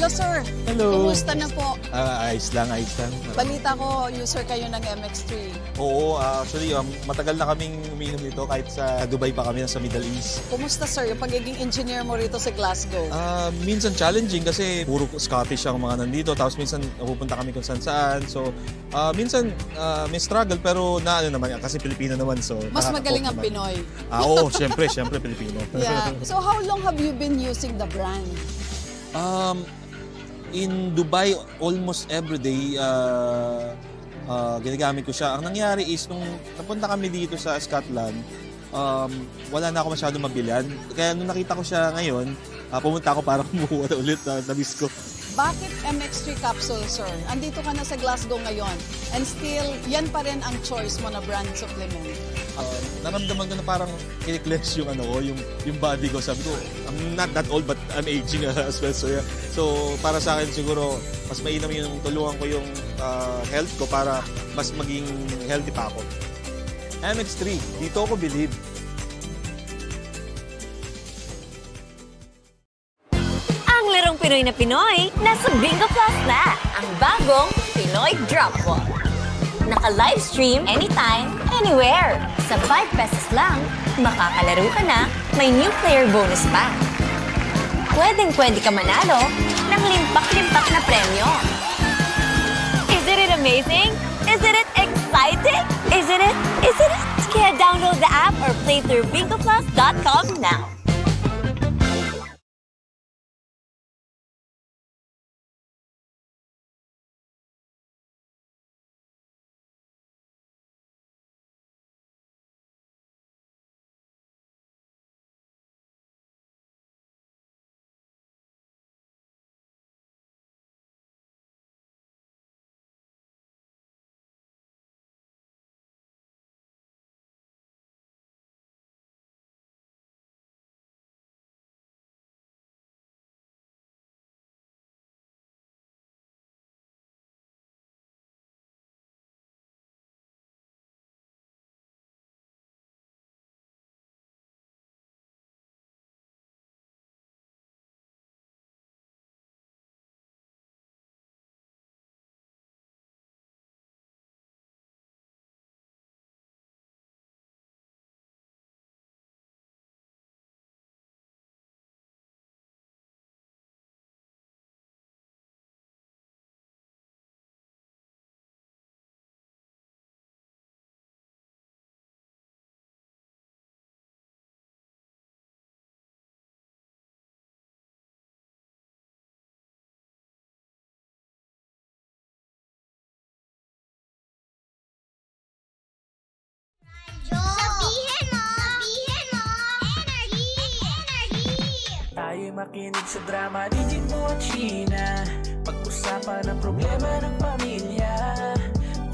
Hello, sir. Hello. Kumusta na po? Ayos lang, ayos lang. Balita ko, user kayo ng MX3. Oo, actually, matagal na kaming umiinom nito kahit sa Dubai pa kami, sa Middle East. Kumusta, sir, yung pagiging engineer mo rito sa Glasgow? Minsan challenging kasi puro Scottish ang mga nandito, tapos minsan pupunta kami kung saan. So, minsan may struggle pero naano naman, kasi Pilipino naman. So, Mas magaling ang naman. Pinoy. Oo, syempre Pilipino. Yeah. So how long have you been using the brand? In Dubai, almost every day, ginagamit ko siya. Ang nangyari is, nung napunta kami dito sa Scotland, wala na ako masyadong mabilhan. Kaya nung nakita ko siya ngayon, pumunta ako para kumuha na ulit na miss ko. Bakit MX3 capsule, sir? Andito ka na sa Glasgow ngayon and still, yan pa rin ang choice mo na brand supplement. Naramdaman ko na parang kiniklex yung yung body ko. Sabi ko, I'm not that old but I'm aging as well. So, yeah. So para sa akin siguro, mas mainam yung tulungan ko yung health ko para mas maging healthy pa ako. MX3, dito ako believe. Ang larong Pinoy na Pinoy, nasa Bingo Plus na, ang bagong Pinoy Drop Ball. Naka-livestream anytime, anywhere. Sa 5 pesos lang, makakalaro ka na, may new player bonus pa. Pwedeng-pwede ka manalo ng limpak-limpak na premyo. Isn't it amazing? Isn't it exciting? Isn't it? Kaya download the app or play through bingoplus.com now. Sabihin mo! Energy! Tayo'y makinig sa drama ni Jimbo at Sheena. Pag-usapan ang problema ng pamilya.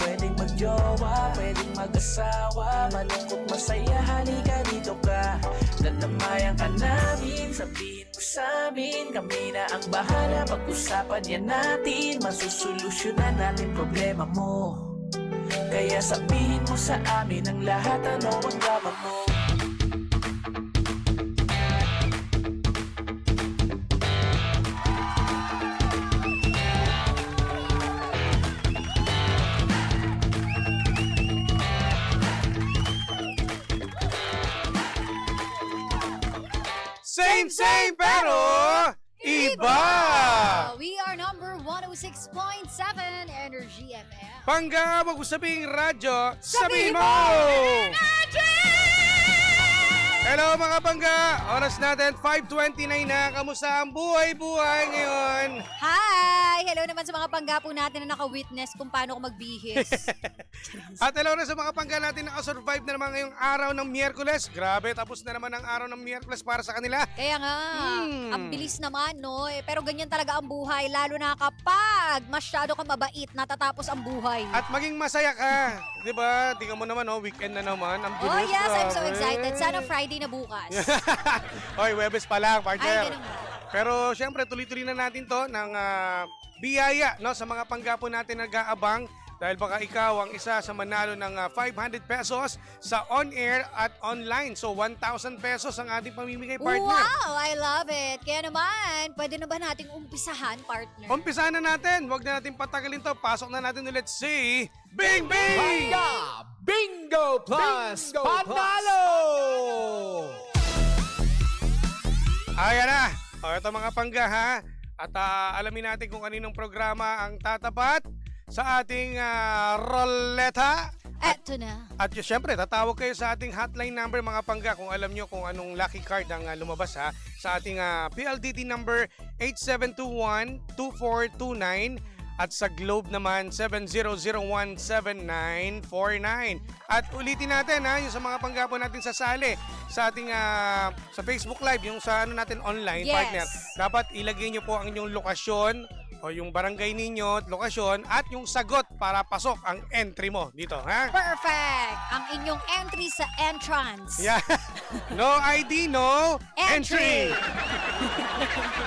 Pwedeng magjowa, pwedeng mag-asawa. Malungkot, masaya, halika dito ka. Dadamayan ka namin, sabihin mo sa'min. Kami na ang bahala, pag-usapan yan natin. Masusolusyonan natin problema mo. Kaya sabihin mo sa amin ang lahat, ano ang drama mo. Same pero iba! We are number 106.7 Energy FM. Pangga, wag usaping radyo, sabihin mo! Hello mga pangga! Oras natin 5:29 na. Kamusta ang buhay-buhay ngayon? Hi! Hello naman sa mga panggapo natin na naka-witness kung paano ako magbihis. At hello na sa mga pangga natin nakasurvive na naman ngayong araw ng Miyerkules. Grabe, tapos na naman ang araw ng Miyerkules para sa kanila. Kaya nga, ang bilis naman, no? Pero ganyan talaga ang buhay, lalo na kapag masyado ka mabait, natatapos ang buhay. At maging masaya ka. Di ba? Tingnan mo naman, weekend na naman. Ang Oh bilis, yes, I'm so grabe. excited. Sana Friday na bukas. Hoy, Webes pa lang, Ay, partner. ganun ba? Pero syempre, tuloy-tuloy na natin to ng biyaya no, sa mga panggapo natin nag-aabang Dahil baka ikaw ang isa sa manalo ng 500 pesos sa on-air at online. So 1,000 pesos ang ating pamimigay, partner. Wow, I love it. Kaya naman, pwede na ba nating umpisahan, partner? Umpisahan na natin. Huwag na natin patagalin to. Pasok na natin ulit si Bing Bing! Bingo Plus Panalo! Ayan na. O, ito mga pangga ha. At alamin natin kung kaninong programa ang tatapat sa ating roleta. Eto na. At syempre, tatawag kayo sa ating hotline number mga pangga kung alam nyo kung anong lucky card ang lumabas ha. Sa ating PLDT number 8721-2429 at sa Globe naman 70017949. At ulitin natin ha, yung sa mga pangga po natin sasali sa ating sa Facebook Live, yung sa ano natin online, Yes. partner. Dapat ilagay nyo po ang inyong lokasyon o yung barangay ninyo, lokasyon, at yung sagot para pasok ang entry mo dito, ha? Perfect! Ang inyong entry sa entrance. Yeah. No ID, no entry. Entry.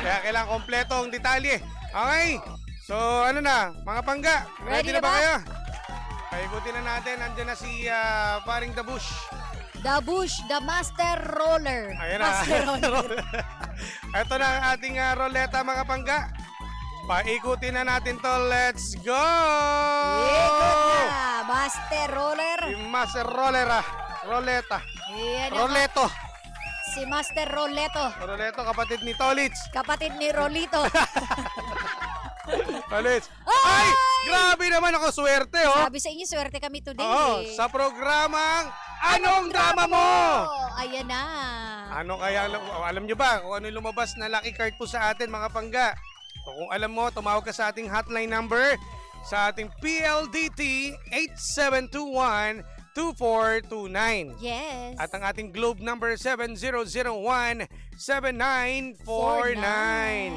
Kaya kailangan kompleto ang detalye. Okay. So, ano na, mga pangga, ready Ready na na ba ba? kayo? Paikutin na natin, andyan na si paring Dabush. The Bush, the Master Roller. Ayan na. Master Roller. Ito na ang ating roleta, mga pangga. Paikutin na natin to. Let's go! Ikot na, Master Roller. Yung Master Roller, roleta. Ayan na, Roleto. si Master Roleto. Roleto, kapatid ni Tolits. Kapatid ni Rolito. Tolits. Ay! Grabe naman ako, swerte, oh. Sabi sa inyo, swerte kami today. Oo, sa programang Anong Drama Mo? Oh, ayan na. Ano kaya, alam nyo ba kung ano yung lumabas na lucky card po sa atin, mga pangga? O kung alam mo, tumawag ka sa ating hotline number sa ating PLDT 8721-2429. Yes. At ang ating Globe number 7001-7949.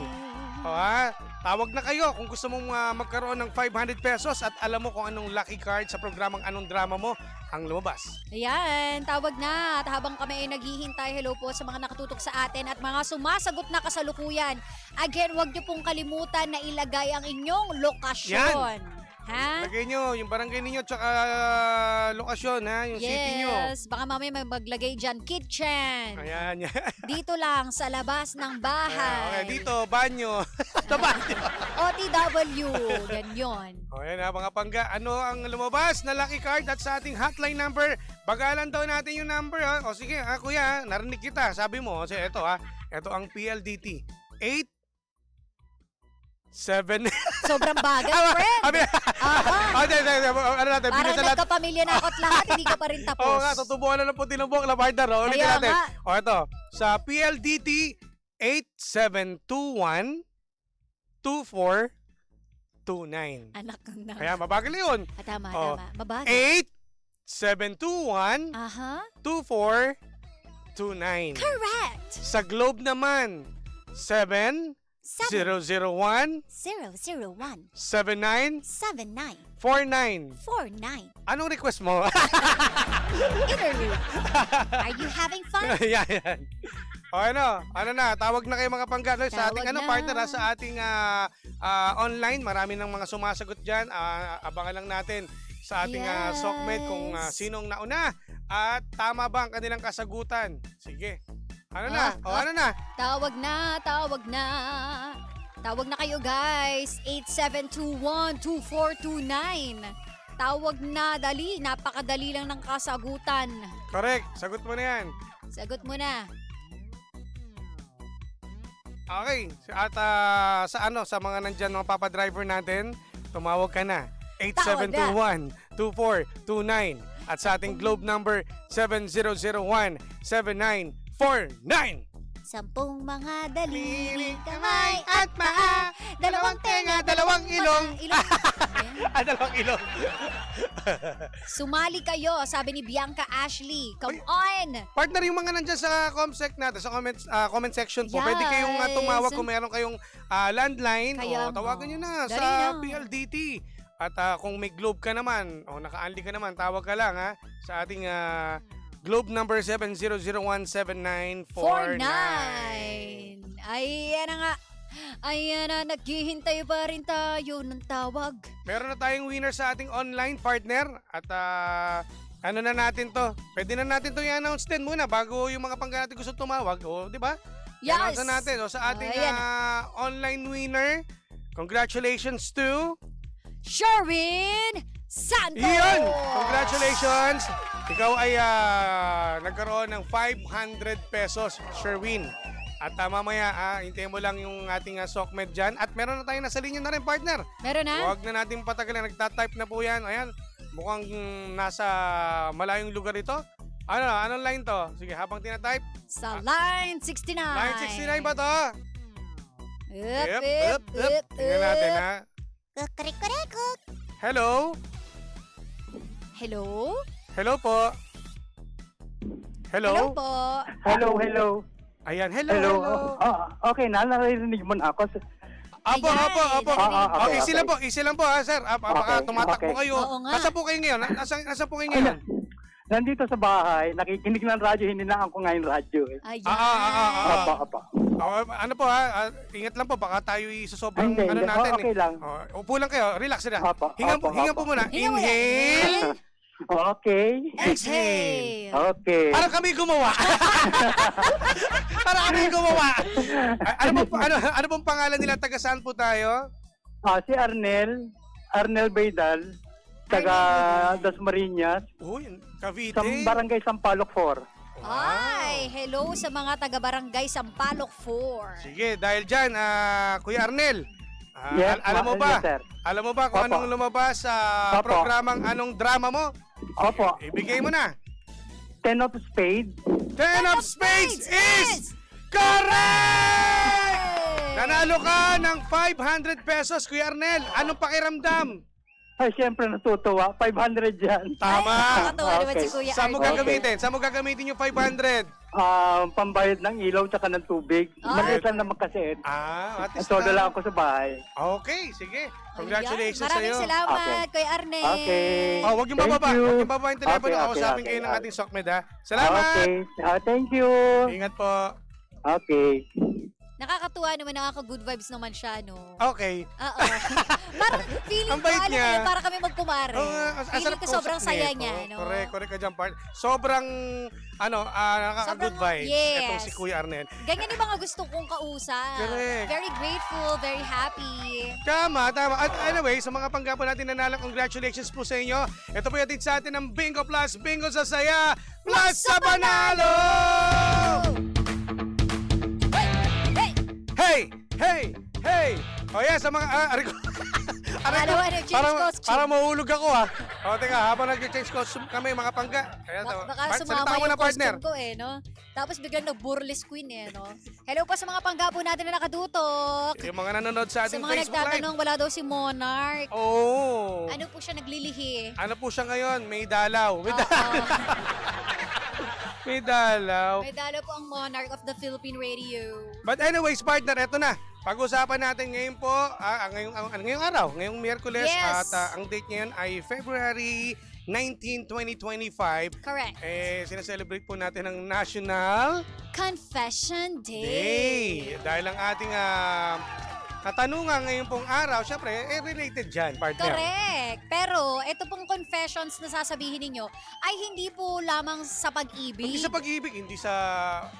O ha, tawag na kayo kung gusto mong magkaroon ng 500 pesos at alam mo kung anong lucky card sa programang Anong Drama Mo ang lumabas. Ayan, tawag na. At habang kami ay naghihintay, hello po sa mga nakatutok sa atin at mga sumasagot na kasalukuyan. Again, huwag niyo pong kalimutan na ilagay ang inyong lokasyon. Ha? Lagay nyo yung barangay ninyo tsaka lokasyon, ha? Yung city nyo. Yes, baka mamaya may maglagay dyan, kitchen. Ayan, yan. Dito lang, sa labas ng bahay. Okay, dito, banyo. Sa banyo. OTW, ganyan. O yan ha, mga pangga. Ano ang lumabas na lucky card at sa ating hotline number? Bagalan daw natin yung number, ha? O sige, kuya, narinig kita. Sabi mo, kasi ito ha, ito ang PLDT. 8-7... Sobrang bagal, friend. Aha. Ano natin, Parang bilisan natin. nagkapamilya na ako at lahat, hindi ka pa rin tapos. Oo nga, tutubuan na ng puti ng buhok na partner. O, ulitin Kaya natin. nga. O, ito. Sa PLDT 8721-2429. Anak na. Kaya mabagal yun. Tama, Oh. tama. Mabagal. 8721-2429. Aha. Correct. Sa Globe naman, 7 7001 001 79 79 49. 49. Anong request mo? Interview. Are you having fun? yan, yan. O ano na, tawag na kayo mga pangga sa ating Tawag na. partner sa ating online. Marami ng mga sumasagot dyan. Abangan lang natin sa ating Yes. Sokmed kung sinong nauna at tama ba ang kanilang kasagutan. Sige. Ano na? Ano na? Tawag na, tawag na. Tawag na kayo guys. 8721-2429. Tawag na, dali. Napakadali lang ng kasagutan. Correct. Sagot mo na yan. Sagot mo na. Okay. At sa mga nandyan, mga papadriver natin, tumawag ka na. 8721-2429. At sa ating Globe number 7001-7949. 10 mga daliri, kamay at paa, dalawang tenga, dalawang ilong. Dalawang ilong. Sumali kayo, sabi ni Bianca Ashley. Come on! Partner, yung mga nandyan sa comsec natin, sa comment section po, Yes. pwede kayong tumawag kung meron kayong landline. Kaya O, tawagan nyo na Dali sa na. PLDT. At kung may Globe ka naman, o naka-unli ka naman, tawag ka lang ha, sa ating Globe number 70017949. 49. Ayan na nga. Ayan na, naghihintay pa rin tayo ng tawag. Meron na tayong winner sa ating online partner at ano na natin to? Pwede na natin to i-announce din muna bago yung mga pangga natin gusto tumawag. O, di ba? Yes! I-announce na natin. O, sa ating Ayan. online winner, congratulations to... Sherwin Santos! Iyon! Congratulations! Ikaw ay nagkaroon ng 500 pesos, Sherwin. At mamaya, hintayin mo lang yung ating SOCMED dyan. At meron na tayong nasa linya na rin, partner. Meron na? Huwag na natin patagalin. Nagtatype na po yan. Ayan, mukhang nasa malayong lugar ito. Anong line to? Sige, habang tinatype. Sa line 69. Line 69 ba to? Up. Tingnan natin, ha? Hello? Hello? Hello po? Hello Hello? po. Hello. Ayan, hello. Hello. Okay na, naririnig mo na ako. Apo. Okay, Easy lang po ha, sir. Baka Okay, tumatakbo okay. kayo. Oo nga. Nasa po kayo ngayon? Nasa po kayo ngayon? Nandito sa bahay, nakikinig ng radyo, hininaan ko nga yung radyo. Ayan. Apa. Ano po ha? Ingat lang po, baka tayo sobrang Hindi, hindi. natin. Okay lang. Upo lang kayo, relax na. Apo, Hinga apo. po muna. Hinga muna. Inhale. Okay. Exhale. Okay. Parang kami gumawa. Ano pong pangalan nila? Taga saan po tayo? Si Arnel Baydal, taga Dasmariñas, Uy, Cavite. sa barangay Sampaloc 4. Ay, hello sa mga taga-barangay Sampaloc 4. Sige, dahil dyan, Kuya Arnel, Yes, alam mo ba? yes, sir. Alam mo ba kung Opo. anong lumabas sa Opo. programang anong drama mo? Opo, Ibigay mo na. 10 of spade. 10 of spades is correct! Nanalo ka ng 500 pesos, Kuya Arnel. Anong pakiramdam? Ay, siyempre natutuwa. 500 yan. Tama. Nakakatawa naman si Kuya Saan mo Arnel. gagamitin? Saan mo gagamitin yung 500? Pambayad ng ilaw tsaka ng tubig. Ay. Mag-isa naman kasi. At least Solo lang ako sa bahay. Okay, sige. Congratulations Ayan. Maraming sa'yo. salamat, Okay. Kuya Arnel. Okay. Huwag yung Thank bababa. you. Huwag yung bababa yung telepono. Okay, Kausapin okay, kayo ng okay. ating SOCMED, ha? Salamat! Okay. Thank you. Ingat po. Okay. Nakakatuwa naman, nakaka-good vibes naman siya, no? Okay. Oo. Parang feeling Ang ko, bait alam mo niya. yun, para kami magkumare. Oo nga, ang Feeling sarap ko sobrang kausap saya nito. niya, no? Correct ka dyan, part. Sobrang, nakaka-good Sobrang- vibes. yes. Itong si Kuya Arnel. Ganyan yung mga gusto kong kausap. Correct. Very grateful, very happy. Tama. At anyway, sa mga panggapo natin nanalo, congratulations po sa inyo. Ito po yung atin sa atin ng Bingo Plus. Bingo sa saya, plus sa panalo! Hey! O yan, sa mga... Dalawa na change costume. Parang mahulog ako O teka, habang nag-change costume kami mga pangga. Ayan, Baka salita sumama mo na, yung partner. costume ko no? Tapos biglang nag-burlesque queen no? Hello po sa mga panggapo natin na nakatutok. Yung mga nanonood sa Sa ating mga Facebook Live. nagtatanong, wala daw si Monarch. Oo. Ano po siya naglilihi? Ano po siya ngayon? May dalaw. Oo. May dalaw. May dala po ang Monarch of the Philippine Radio. But anyways, partner, eto na. Pag-usapan natin ngayon po, ngayong araw, ngayong Miyerkules, Yes. at ang date ngayon ay February 19, 2025. Correct. Sinaselebrate po natin ang National Confession Day. Day. Dahil ang ating katanungan ngayon pong araw, syempre, related dyan, partner. Correct. Pero ito pong confessions na sasabihin ninyo ay hindi po lamang sa pag-ibig. Hindi sa pag-ibig, hindi sa...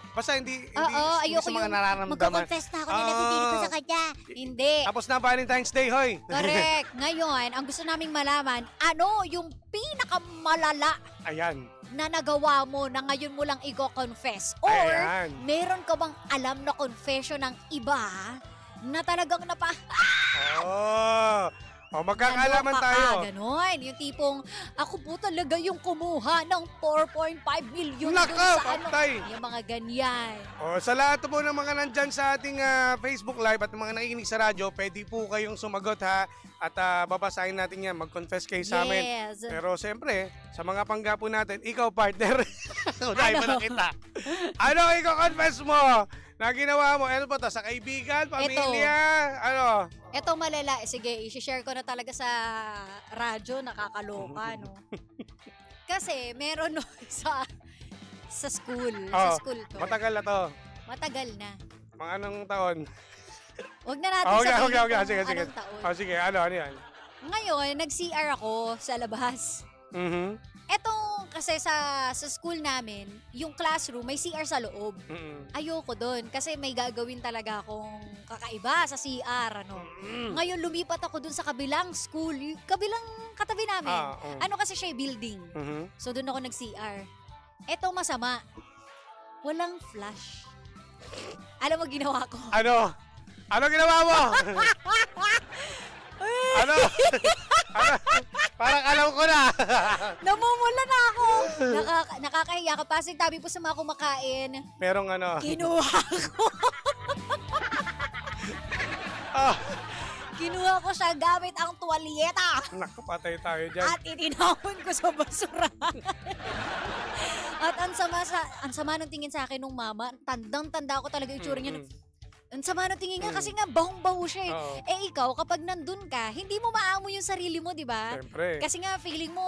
Basta hindi Oo, hindi ayoko sa mga yung nararamdaman. magko-confess na ako na nabibinig ko sa kanya. Hindi. Tapos na Valentine's Day, hoy. Correct. Ngayon, ang gusto naming malaman, ano yung pinakamalala Ayan. na nagawa mo na ngayon mo lang i-confess? Or Ayan. meron ka bang alam na confession ng iba na talagang Magkakaalaman tayo. Ganon. Yung tipong, ako po talaga yung kumuha ng 4.5 million Nako, dun sa patay. Yung mga ganyan. Sa lahat po ng mga nandyan sa ating Facebook Live at mga nakikinig sa radyo, pwede po kayong sumagot ha. At babasahin natin yan. Mag-confess kayo sa amin. Yes. Pero siyempre, sa mga panggapo natin, ikaw partner. Unahin mo na kita. Ano i-confess mo na ginawa mo? Ano po to? Sa kaibigan, pamilya? Ano? Eto malala. Sige, i-share ko na talaga sa radyo. Nakakaloka, no? Kasi meron no, sa school. Sa Oh, school ko. Matagal na to. Matagal na. Mga anong taon? Huwag na natin Okay, sabihin okay. kung Sige. anong taon. Sige, ano yan? Ngayon, nag-CR ako sa labas. Mhm. Etong kasi sa school namin, yung classroom, may CR sa loob. Mhm. Ayoko doon kasi may gagawin talaga akong kakaiba sa CR. Ngayon, lumipat ako doon sa kabilang school, yung kabilang katabi namin. Ano kasi siya, building. Mhm. So doon ako nag-CR. Eto masama. Walang flash. Alam mo ginawa ko? Ano? Ano ginawa mo? Ano? Parang alam ko na. Namumula na ako. Nakakahiya. Kapasig tabi po sa mga kumakain. Merong ano. Kinuha ko. Ah, Kinuha ko siya gamit ang tuwalyeta. naku, patay tayo dyan. At itinapon ko sa basura. At ang sama ng tingin sa akin nung mama. Tandang-tanda ko talaga itsura niya. Ang sama ng tingin nga kasi nga bahong-baho siya eh. Oo. Eh ikaw, kapag nandun ka, hindi mo maamoy yung sarili mo, di ba? Siyempre. Kasi nga feeling mo,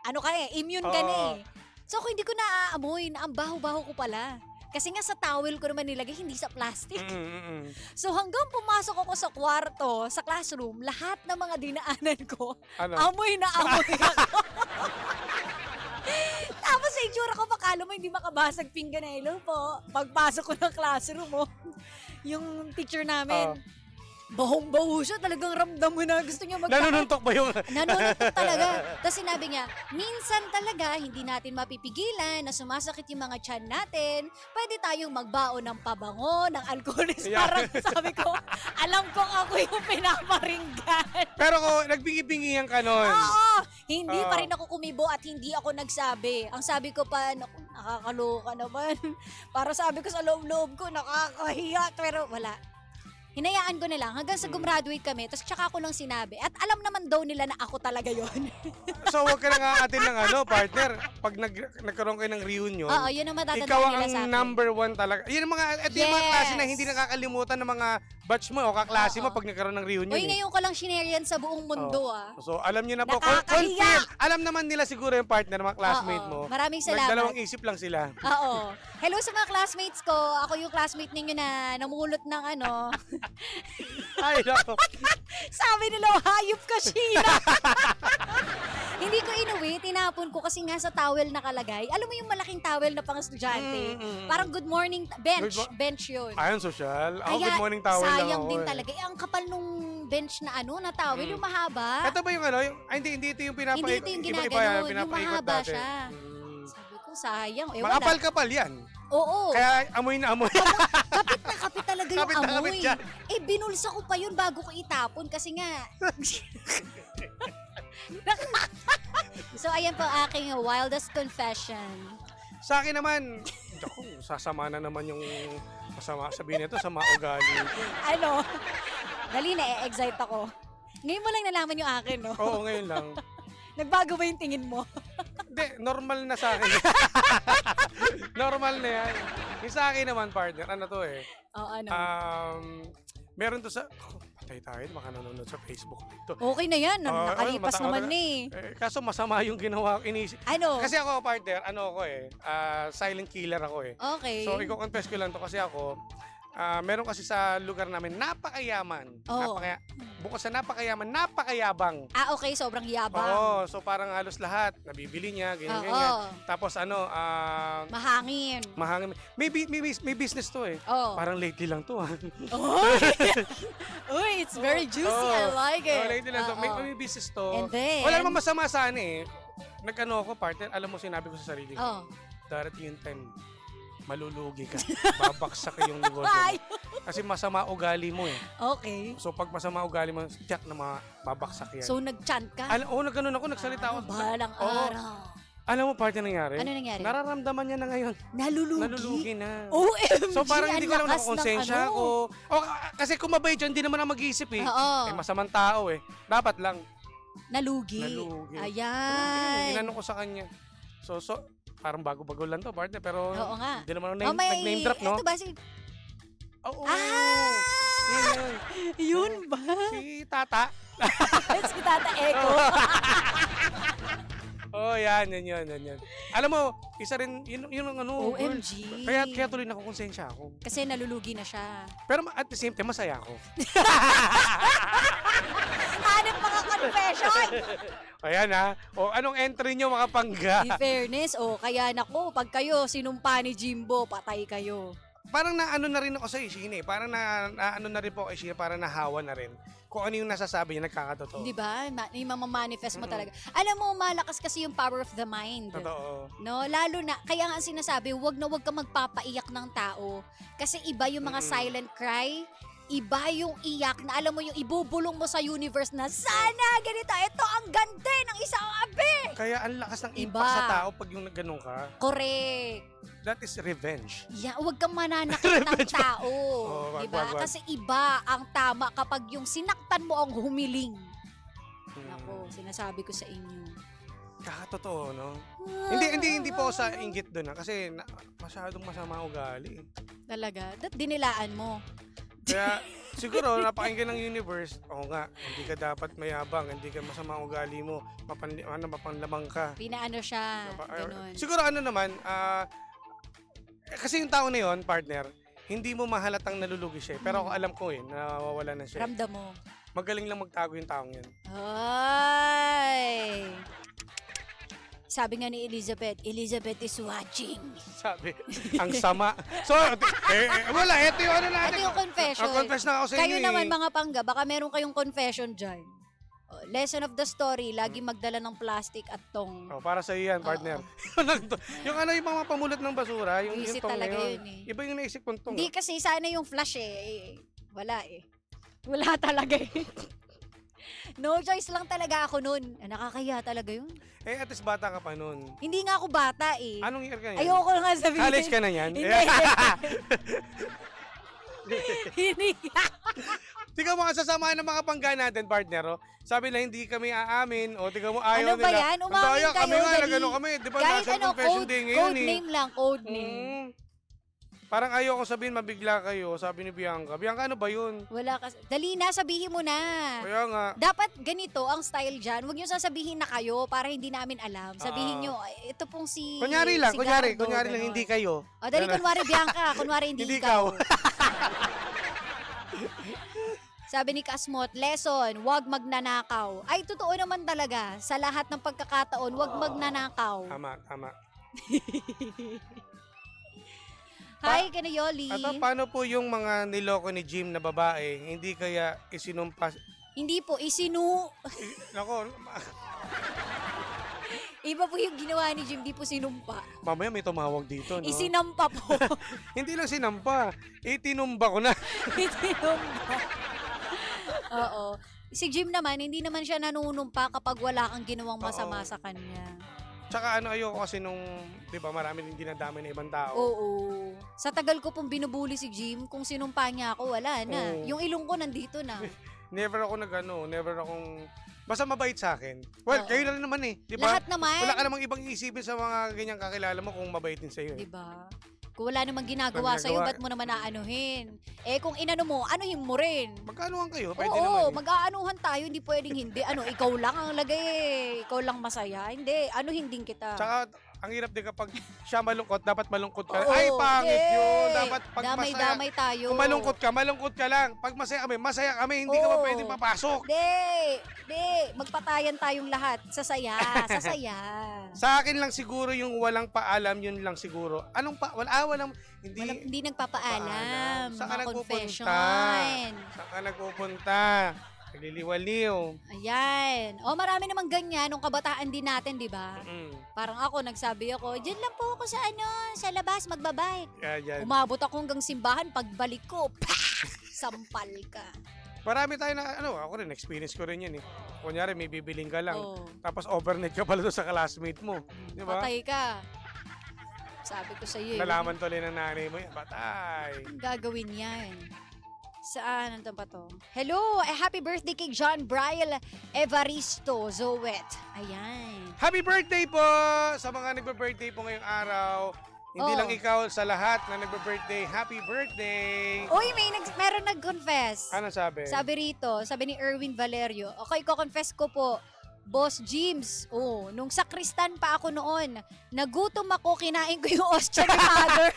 ano ka eh, immune ka na eh. So kung hindi ko naaamoy, ang baho-baho ko pala. Kasi nga sa towel ko naman nilagay, hindi sa plastic. So hanggang pumasok ako sa kwarto, sa classroom, lahat ng mga dinaanan ko, Ano? amoy na amoy ako. Tapos sa itsura ko, makala mo hindi makabasag pinggan na hello po. Pagpasok ko ng classroom mo, yung teacher namin, bahong-baho siya. Talagang ramdam mo na gusto niya Nanununtok ba yung... Nanununtok talaga. Tapos sinabi niya, minsan talaga hindi natin mapipigilan na sumasakit yung mga tiyan natin. Pwede tayong magbaon ng pabango, ng alcoholis. Yeah. Parang sabi ko, alam kong ako yung pinaparinggan. Pero kung nagbingi-bingihan ka nun. Oo! Hindi Oo. pa rin ako kumibo at hindi ako nagsabi. Ang sabi ko pa, naku, nakakaloka naman. Para sabi ko sa loob-loob ko, nakakahiya. Pero wala. Hinayaan ko na lang hanggang sa gumraduate kami, tapos tsaka ko lang sinabi. At alam naman daw nila na ako talaga yon. So huwag ka na nga atin ng ano, partner. Pag nagkaroon kayo ng reunion, Oo, yun ang matatandaan ikaw nila sa ang akin. number one talaga. Yun ang mga, ito yung mga Yes. klase na hindi nakakalimutan ng mga batch mo o kaklase mo Oo. pag nagkaroon ng reunion. Uy, ngayon ko lang shinare yan sa buong mundo ah. So alam niyo na po, Nakakahiya. confirm. Alam naman nila siguro yung partner, mga classmate Oo. mo. Maraming salamat. Nagdalawang isip lang sila. Oo. Hello sa mga classmates ko. Ako yung classmate ninyo na namulot ng ano. Ay, nako. Sabi nila, hayop ka, Sheena. Hindi ko inuwi, tinapon ko kasi nga sa towel nakalagay. Alam mo yung malaking towel na pang estudyante? Parang good morning, bench. Bench yun. Ayon social. Ako, Kaya good morning towel lang sayang ako. din talaga. Eh, ang kapal nung bench na ano, na towel, yung mahaba. Ito ba yung ano? hindi ito yung pinapaikot. Hindi ito yung Iba-iba yan, ginaganon. Yung pinapaikot mahaba dati. siya. Sabi ko, sayang. Eh, wala. Makapal-kapal yan. Oo. Kaya amoy na amoy. Kapit na kapit talaga yung Kapit na kapit amoy. yan. Eh, binulsa ko pa yun bago ko itapon kasi nga. So, ayan po aking wildest confession. Sa akin naman, ako, sasama na naman yung masama. Sabihin nito, sama ugali ko. Ano? Dali na, excite ako. Ngayon mo lang nalaman yung akin, no? Oo, ngayon lang. Nagbago ba yung tingin mo? Hindi, normal na sa akin. Normal na yan. Yung sa akin naman, partner, ano to eh. ano? Meron to sa... Oh, patay tayo, baka nanonood sa Facebook dito. Okay na yan. Nakalipas matawa naman na. eh. Kaso masama yung ginawa ko. Ano? Kasi ako, partner, ano ako eh, silent killer ako eh. Okay. So, i-confess ko lang to kasi ako, meron kasi sa lugar namin, napakayaman. Oo. Bukod sa napakayaman, napakayabang. Okay. Sobrang yabang. Oo, so parang halos lahat, nabibili niya, ganyan, Oo. ganyan. Tapos ano, Mahangin. mahangin. May business to eh. Oh. Parang lately lang to. Uy, it's very juicy. I like it. Lately lang to. Oo. May business to. And then? Wala namang masama sa ano eh. Nag-ano ako, partner, alam mo sinabi ko sa sarili ko. Oh. Darating yung time, malulugi ka. Babaksak yung negosyo Ay. mo. Kasi masama ugali mo eh. Okay. So pag masama ugali mo, tiyak na babaksak yan. So, nag-chant ka? Nagganon ako, nagsalita ako. Balang Oo. araw. Alam mo, partner, nangyari? Ano nangyari? Nararamdaman niya na ngayon. Nalulugi? Na. OMG! So parang hindi ko alam ang lakas ng nakakonsensya ano. ako. Kasi kung mabait yun, hindi naman ako mag-iisip eh. Oo. Masamang tao eh. Dapat lang. Nalugi. Nalugi. Ayan. Inano ko sa kanya. So, parang bago-bago lang to, partner. Pero Oo nga. hindi naman ako may... nag-name drop, no? Ito ba si... Oo. Ah! Yun ba? Si Tata. Si Tata Eko. Oh, yan. Alam mo, isa rin, yun ang ano. OMG. Kaya tuloy nakukonsensya ako. Kasi nalulugi na siya. Pero at the same time, masaya ako. Hanap mga confession! Ayan ha. O, anong entry nyo mga pangga? In fairness, kaya nako, pag kayo sinumpa ni Jimbo, patay kayo. Parang naano na rin ako sa Ishine. Parang naano na rin po ako Ishine. Parang nahawa na rin. Kung ano yung nasasabi niya, nagkakatotoo. Di ba? Yung mamamanifest mo talaga. Alam mo, malakas kasi yung power of the mind. Totoo. No, lalo na, kaya nga sinasabi, wag na wag ka magpapaiyak ng tao. Kasi iba yung mga silent cry, iba yung iyak na alam mo yung ibubulong mo sa universe na sana ganito, ito ang ganda ng isang abi. Kaya ang lakas ng Iba. impact sa tao pag yung ganun ka. Correct. That is revenge. Yeah, wag kang mananakit ng tao. Wag, diba? wag. Kasi iba ang tama kapag yung sinaktan mo ang humiling. Hmm. Ako, sinasabi ko sa inyo. Kakatotoo, no? Hindi po ako sa inggit doon kasi masyadong masama ugali. Talaga? Dinilaan mo. Kaya siguro napakinggan ng universe, oo nga, hindi ka dapat mayabang, hindi ka masama ugali mo, mapanlamang ka. Pinaano siya. Ganun. Siguro ano naman, kasi yung tao na yon, partner, hindi mo mahalatang nalulugi siya. Pero ako alam ko nawawala na siya. Ramdam mo. Magaling lang magtago yung taong yan. Ay! Sabi nga ni Elizabeth is watching. Sabi, ang sama. So, wala, ito yung ano natin. Ito yung confession. Confess na ako sa Kayo inyo naman mga pangga, baka meron kayong confession dyan. Lesson of the story, lagi magdala ng plastic at tong. Para sa iyo yan, partner. Yung ano, yung mga pamulat ng basura, yung Visit tong talaga na yun. yun eh. Iba yung naisip kong tong. Hindi kasi sana yung flash Wala eh. Wala talaga eh. No choice lang talaga ako nun. Nakakaya talaga yun. At least bata ka pa nun. Hindi nga ako bata eh. Anong year ka yan? Ayoko nga sabihin. College ka na yan? Hindi. Hindi. Tingnan mo, sasamahan ng mga pangga natin, partner. Sabi lang, hindi kami aamin. Tingnan mo, ayaw Ano ba nila. yan? Umamin Daya, kayo, kami nga, dali. nagano kami. Di ba, Kahit nasa confession day ngayon code name lang, code name. Parang ayaw ko sabihin, mabigla kayo. Sabi ni Bianca. Bianca, ano ba yun? Wala kasi. Dali na, sabihin mo na. Kaya nga. Dapat ganito ang style dyan. Huwag nyo sasabihin na kayo para hindi namin alam. Sabihin nyo, ito pong si Kunyari lang, si kunyari Gardo, lang, ganon. hindi kayo. Dali, Ganon. kunwari Bianca, kunwari hindi Hindi ikaw. ikaw. Sabi ni Kasmot, lesson, huwag magnanakaw. Ay, totoo naman talaga. Sa lahat ng pagkakataon, huwag magnanakaw. Tama. Hi, Kanayoli. At paano po yung mga niloko ni Jim na babae, hindi kaya isinumpas? Hindi po, Nako, Iba po yung ginawa ni Jim, di po sinumpa. mamaya may tumawag dito, no? Isinampa po. Hindi lang sinampa, itinumba ko na. Isinumpa. Oo. Si Jim naman, hindi naman siya nanunumpa kapag wala kang ginawang masama sa kanya. Tsaka ayoko kasi nung, di ba, marami rin dinadami na ibang tao. Oo. Sa tagal ko pong binubuli si Jim, kung sinumpa niya ako, wala na. Oo. Yung ilong ko nandito na. Never akong, basta mabait sa akin. Well, Oo. kayo na rin naman eh, di ba? Lahat naman. Wala ka namang ibang isipin sa mga ganyang kakilala mo kung mabait din sa'yo eh. Diba? Kung wala namang ginagawa Walang sa'yo, ginagawa. ba't mo naman aanuhin? Kung inano mo, anuhin mo rin. Magkaanuhan kayo? Pwede Oo, naman eh. mag-aanuhan tayo, hindi pwedeng hindi. Ikaw lang ang lagay eh. Ikaw lang masaya. Hindi, anuhin din kita. Tsaka, ang hirap din kapag siya malungkot, dapat malungkot ka. Oo, Ay, pangit hindi. yun. Dapat pag Damay-damay tayo. Kung malungkot ka lang. Pag masaya kami, hindi ka Oo. pa pwedeng papasok. Hindi. Magpatayan tayong lahat. Sasaya. Sa akin lang siguro yung walang paalam, yun lang siguro. Walang, Hindi nagpapaalam. Saan ka Mga nagpupunta? confession. Saan ka nagpupunta? Nagliliwaliw. Ayan. Marami namang ganyan nung kabataan din natin, di ba? Parang ako, nagsabi ako, dyan lang po ako sa labas, magbabike. Yan. Umabot ako hanggang simbahan, pagbalik ko, sampal ka. Marami tayo na, ako rin, experience ko rin yun eh. Kunyari, may bibiling ka lang. Oh. Tapos overnight ka pala doon sa classmate mo. Di ba? Patay ka. Sabi ko sa iyo. Nalaman tuloy ng nanay mo yan. Patay. Gagawin yan. Saan? Ano pa to? Hello! Happy birthday kay John Brian Evaristo Zoet. Ayan. Happy birthday po sa mga nagbe-birthday po ngayong araw. Hindi lang ikaw, sa lahat na nagbe-birthday. Happy birthday! Uy, meron nag-confess. Ano sabi? Sabi rito, sabi ni Erwin Valerio, okay, ko-confess ko po, Boss James, nung sakristan pa ako noon, nagutom ako, kinain ko yung ostya ni Father.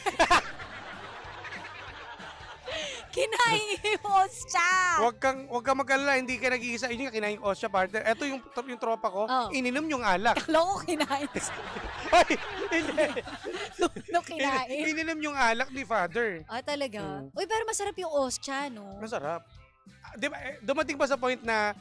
Kinain yung ostya. Huwag kang mag-alala, hindi ka nag-iisa. Yun yung kinain ko siya, partner. Ito yung tropa ko, Oh. ininom yung alak. Kala ko kinain. Ay, hindi. Nung kinain. Ininom yung alak ni Father. Ah, talaga? Mm. Uy, pero masarap yung ostya, no? Masarap. Di ba, dumating ba sa point na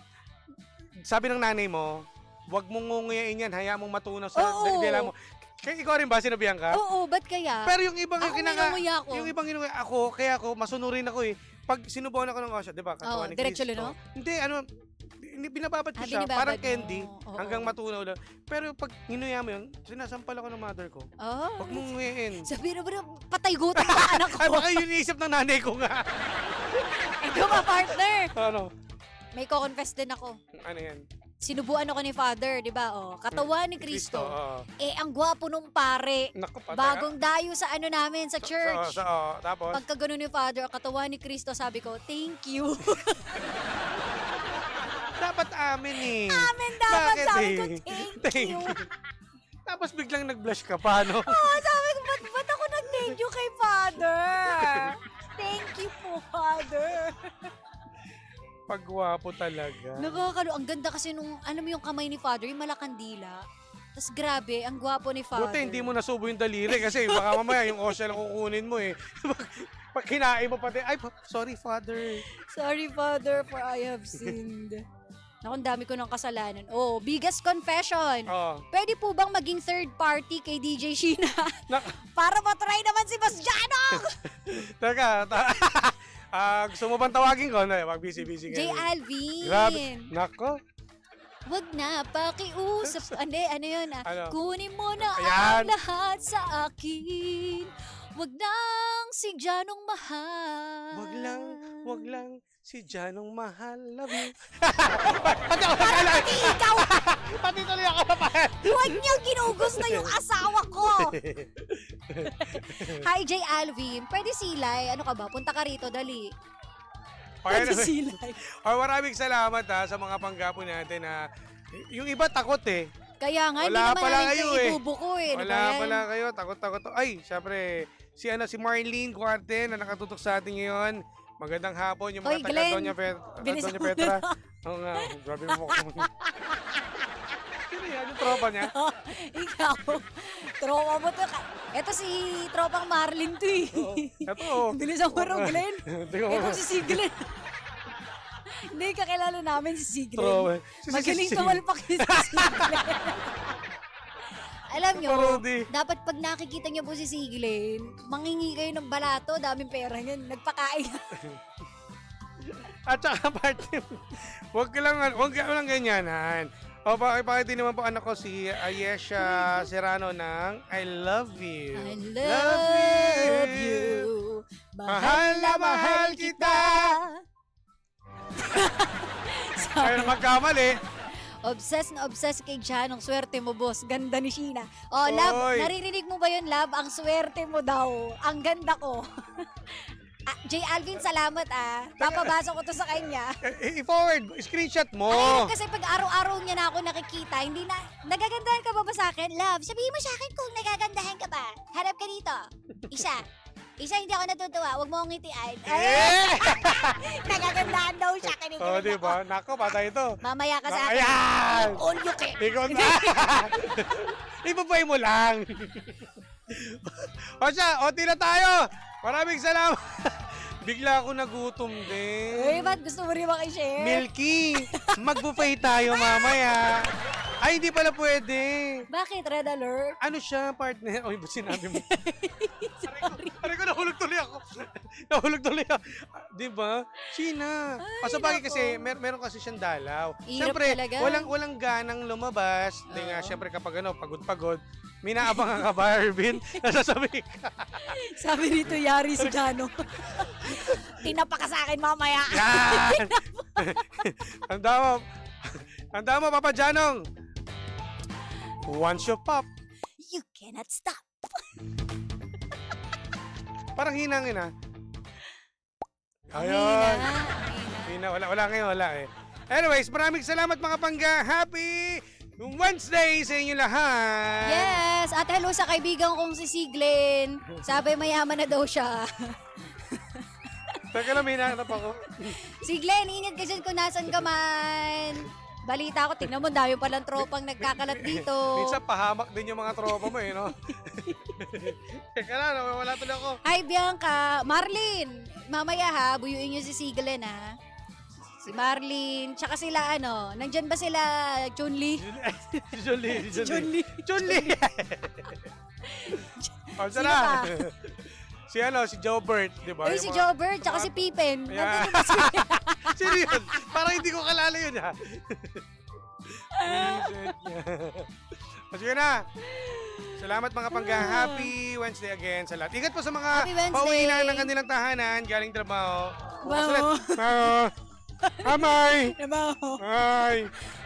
sabi ng nanay mo, huwag mong ngunguyain yan, hayaan mong matunaw sa Oo. dila mo. Kaya ikaw rin ba, sinabihan ka? Oo, ba't kaya? Pero yung ibang Ako, minunguya ako. yung ibang inuwi ako, kaya ako, masunurin ako eh. Pag sinubuhan ako ng osya, di ba, katawan ni diretso Cristo. no? Hindi, binababad ko siya, binababad parang mo. candy, Oo. hanggang matunaw lang. Pero pag hinuya mo yun, sinasampal ako ng mother ko. Oh. Huwag mong nguyain. Sabi na ba, patay gutom ka anak Ay, ko. baka yun iisip ng nanay ko nga. Ikaw ba, partner? Ano? May ko-confess din ako. Ano yan? Sinubuan ako ni Father, di ba? Katawan ni Cristo. oo. Ang gwapo nung pare. Naku, patay. Bagong dayo sa ano namin, sa church. Tapos? Pagka ganun ni Father, ang katawan ni Cristo, sabi ko, thank you. Dapat amin eh. Amen dapat, Bakit sabi eh? ko, thank you. Tapos biglang nag-blush ka pa, no? Sabi ko, ba't ako nag-thank you kay Father? Thank you po, Father. Pagwapo talaga. Nakakalo, ang ganda kasi nung, alam mo yung kamay ni Father, yung malakandila. Tapos grabe, ang gwapo ni Father. Buti hindi mo nasubo yung daliri kasi baka mamaya yung osya lang kukunin mo eh. Pag kinain mo pati, ay, sorry Father. Sorry, Father, for I have sinned. Naku, ang dami ko ng kasalanan. Biggest confession. Oh. Pwede po bang maging third party kay DJ Sheena? Na- Para matry naman si Boss Janong! Teka, gusto mo bang tawagin ko? Wag busy-busy J. ngayon. Alvin. Grabe. Nako. Wag na, pakiusap. Ano yun ah? Ano? Kunin mo na Ayan. ang lahat sa akin. Wag nang si Janong mahal. Wag lang si Janong mahal. Love you. Pati ikaw! Pati tuloy ako naman. Huwag niyo ginugos na yung asawa ko! Hi, J. Alvin. Pwede silay. Ano ka ba? Punta ka rito, dali. Pwede silay. Maraming salamat sa mga panggapo natin na yung iba takot eh. Kaya nga, hindi Wala naman pala namin kayo kayo eh. ibubuko eh. Ano Wala ba yan? pala kayo, takot-takot. Ay, syempre, si Marlene Cuarte na nakatutok sa atin ngayon. Magandang hapon yung mga Oy, taga Glenn, Doña bilisan mo Petra. na. Oo nga, grabe mo ako. Sino yan? Yung tropa niya? Ikaw. Tropa mo to. Ito si tropang Marlin to eh. Ito. Bilisan mo rin, Glenn. Tingnan mo. Ito si Glenn. Hindi, kakilala namin si Glenn. Tropa. Magaling tumalpak si Glenn. Alam nyo, Parody. dapat pag nakikita nyo po si Glenn, mangingi kayo ng balato, daming pera niyan, nagpakain. At saka parte, wag ka lang ganyanan. O, pakita naman po anak ko si Ayesha Serrano ng I love you. I love you. Mahal na mahal kita. Ayaw na magkamali. Obsessed na obsessed kay Janong. Swerte mo, boss. Ganda ni Sheena. Oh, Love, Oy. naririnig mo ba yun, Love? Ang swerte mo daw. Ang ganda ko. J. Alvin, salamat Papabasa ko to sa kanya. I-forward, screenshot mo. Ayun, kasi pag araw-araw niya na ako nakikita, hindi na, nagagandahan ka ba sa akin? Love, sabihin mo sa akin kung nagagandahan ka ba. Harap ka dito. Isa, hindi ako natutuwa. Huwag mo akong ngitian. Eh! Nagagandahan daw siya. Kinikilig O, ako. diba? Nako, patay ito. Mamaya ka sa akin. Ayan! All you can. Ikaw na. Ibabay mo lang. O siya, OT na tayo. Maraming salamat. Bigla ako nagutom din. Uy, ba't gusto mo rin makishare? Milky, mag-buffet tayo mamaya. Ay, hindi pala pwede. Bakit? Red alert? Ano siya, partner? Oy, ba't sinabi mo? Aray ko, nahulog tuloy ako. Nahulog tuloy ako. Di ba? Sina. Pasabagay nako. kasi, meron kasi siyang dalaw. Hirap Siyempre, talaga. walang ganang lumabas. Hindi nga, siyempre kapag pagod-pagod, minaabangan ka ba, Ervin? Nasasabi ka. Sabi rito, yari si Jano. Tinapa ka sa akin mamaya. Yan! Handa mo, Papa Janong. Once you pop. You cannot stop. Parang hinangin ha. Ayun. Wala ngayon, wala eh. Anyways, maraming salamat mga pangga. Happy Wednesday sa inyo lahat. Yes! At hello sa kaibigan kong si Siglin. Sabi mayaman na daw siya. Teka lang, may hinahanap ako. Siglin, ingat ka dyan kung nasan ka man. Balita ko, tingnan mo, dami palang tropang nagkakalat dito. Minsan pahamak din yung mga tropa mo eh, no? Teka lang, wala tuloy ako. Hi, Bianca. Marlene, mamaya ha, buyuin niyo si Siglin ha. Si Marlene, tsaka sila nandyan ba sila, Chun-Li? Chun-Li. O, Sino sana. pa? Si Jobert, di ba? Ay, si Jobert, tsaka si Pippen. Yeah. Nandun ba sila? Sino yun? Parang hindi ko kalala yun, ha? O, sige na. Salamat mga pangga. Happy Wednesday again sa lahat. Ingat po sa mga Happy Wednesday. pauwi na ng kanilang tahanan, galing trabaho. Bukas Wow. ulit. Amay! Ay!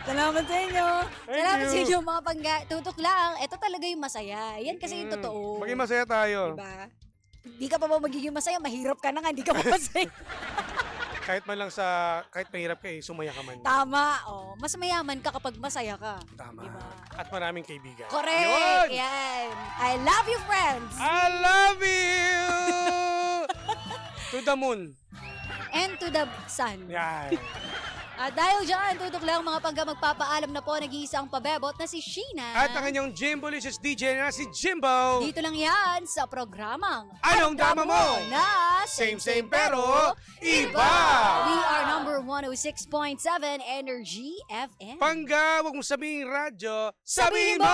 Salamat sa inyo. Thank Salamat you. sa inyo mga pangga. Tutok lang. Ito talaga yung masaya. Yan kasi yung totoo. Maging masaya tayo. Diba? Di ka pa ba magiging masaya? Mahirap ka na nga. Di ka pa masaya. Kahit man lang kahit mahirap ka sumaya ka man. Tama. Oh. Mas mayaman ka kapag masaya ka. Tama. Diba? At maraming kaibigan. Correct. Yun! Yan. I love you, friends. I love you! To the moon. And to the sun. Yan. At dahil dyan, tutok lang mga pangga, magpapaalam na po, nag-iisang pabebot na si Sheena. At ang kanyang Jimbolicious DJ na si Jimbo. Dito lang yan sa programang Anong Dama Mo? Na Same pero iba. We are number 106.7 Energy FM. Pangga, wag mo sabihin radyo, sabihin mo!